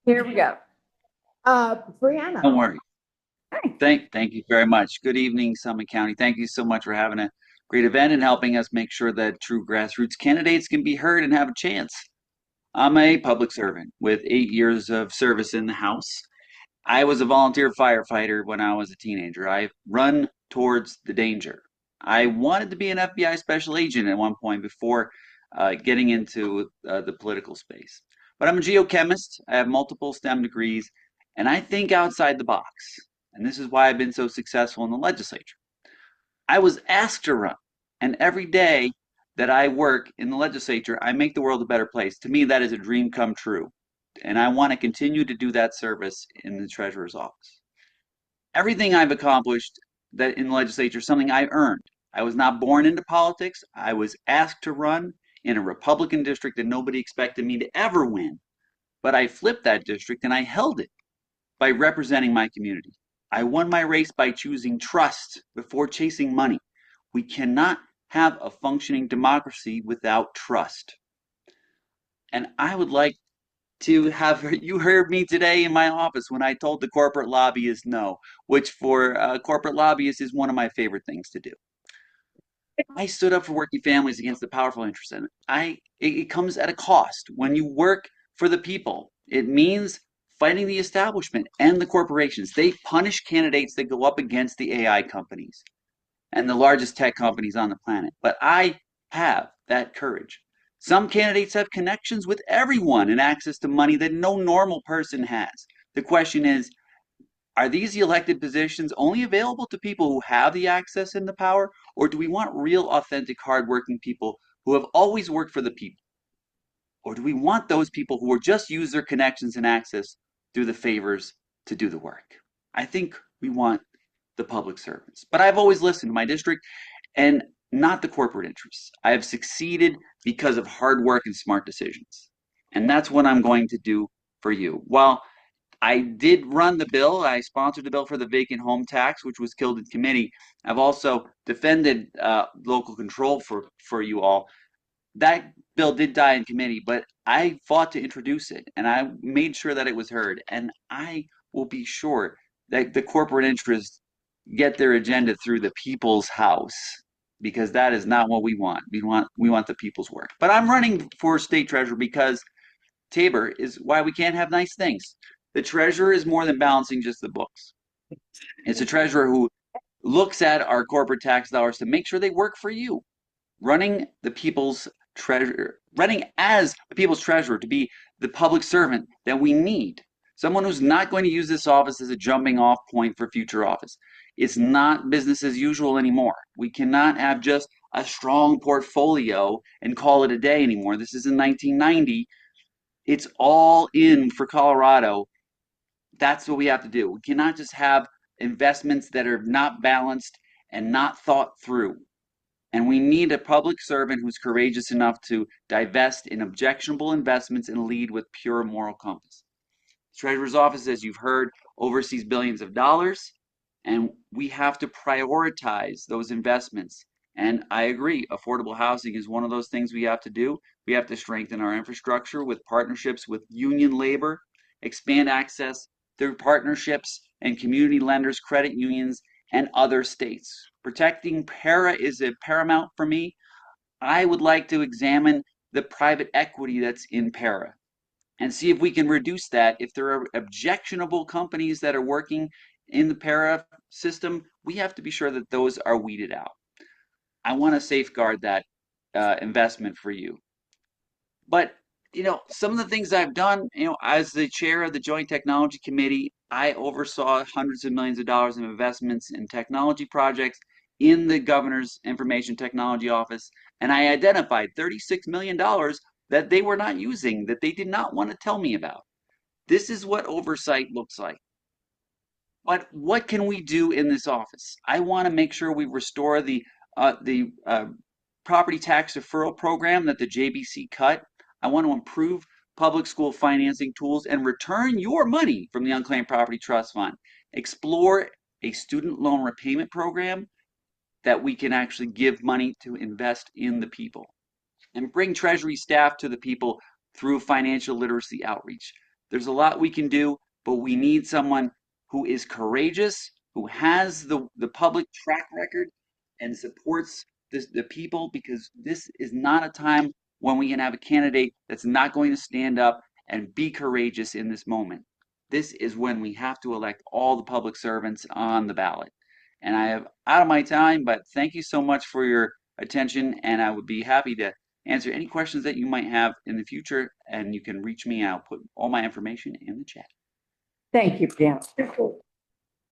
Here we go. Brianna. Don't worry. Hi. Thank you very much. Good evening, Summit County. Thank you so much for having a great event and helping us make sure that true grassroots candidates can be heard and have a chance. I'm a public servant with 8 years of service in the House. I was a volunteer firefighter when I was a teenager. I run towards the danger. I wanted to be an FBI special agent at one point before getting into the political space. But I'm a geochemist. I have multiple STEM degrees, and I think outside the box. And this is why I've been so successful in the legislature. I was asked to run, and every day that I work in the legislature, I make the world a better place. To me, that is a dream come true. And I want to continue to do that service in the treasurer's office. Everything I've accomplished that in the legislature is something I earned. I was not born into politics. I was asked to run in a Republican district that nobody expected me to ever win. But I flipped that district and I held it by representing my community. I won my race by choosing trust before chasing money. We cannot have a functioning democracy without trust. And I would like to have you heard me today in my office when I told the corporate lobbyists no, which for corporate lobbyists is one of my favorite things to do. I stood up for working families against the powerful interests, and it comes at a cost. When you work for the people, it means fighting the establishment and the corporations. They punish candidates that go up against the AI companies and the largest tech companies on the planet. But I have that courage. Some candidates have connections with everyone and access to money that no normal person has. The question is, are these the elected positions only available to people who have the access and the power, or do we want real, authentic, hardworking people who have always worked for the people? Or do we want those people who will just use their connections and access through the favors to do the work? I think we want the public servants. But I've always listened to my district and not the corporate interests. I have succeeded because of hard work and smart decisions. And that's what I'm going to do for you. While I did run the bill, I sponsored the bill for the vacant home tax, which was killed in committee. I've also defended local control for you all. That bill did die in committee, but I fought to introduce it and I made sure that it was heard. And I will be sure that the corporate interests get their agenda through the people's house because that is not what we want. We want the people's work. But I'm running for state treasurer because Tabor is why we can't have nice things. The treasurer is more than balancing just the books. It's a treasurer who looks at our corporate tax dollars to make sure they work for you. Running as the people's treasurer to be the public servant that we need. Someone who's not going to use this office as a jumping off point for future office. It's not business as usual anymore. We cannot have just a strong portfolio and call it a day anymore. This is in 1990. It's all in for Colorado. That's what we have to do. We cannot just have investments that are not balanced and not thought through. And we need a public servant who's courageous enough to divest in objectionable investments and lead with pure moral compass. The Treasurer's Office, as you've heard, oversees billions of dollars, and we have to prioritize those investments. And I agree, affordable housing is one of those things we have to do. We have to strengthen our infrastructure with partnerships with union labor, expand access through partnerships and community lenders, credit unions, and other states. Protecting para is a paramount for me. I would like to examine the private equity that's in para and see if we can reduce that. If there are objectionable companies that are working in the para system, we have to be sure that those are weeded out. I want to safeguard that investment for you. But some of the things I've done, as the chair of the Joint Technology Committee, I oversaw hundreds of millions of dollars in investments in technology projects in the governor's information technology office, and I identified $36 million that they were not using, that they did not want to tell me about. This is what oversight looks like. But what can we do in this office? I want to make sure we restore the property tax deferral program that the JBC cut. I want to improve public school financing tools and return your money from the Unclaimed Property Trust Fund. Explore a student loan repayment program that we can actually give money to invest in the people. And bring Treasury staff to the people through financial literacy outreach. There's a lot we can do, but we need someone who is courageous, who has the public track record and supports the people, because this is not a time when we can have a candidate that's not going to stand up and be courageous in this moment. This is when we have to elect all the public servants on the ballot. And I have out of my time, but thank you so much for your attention, and I would be happy to answer any questions that you might have in the future, and you can reach me. I'll put all my information in the chat. Thank you, Brianna.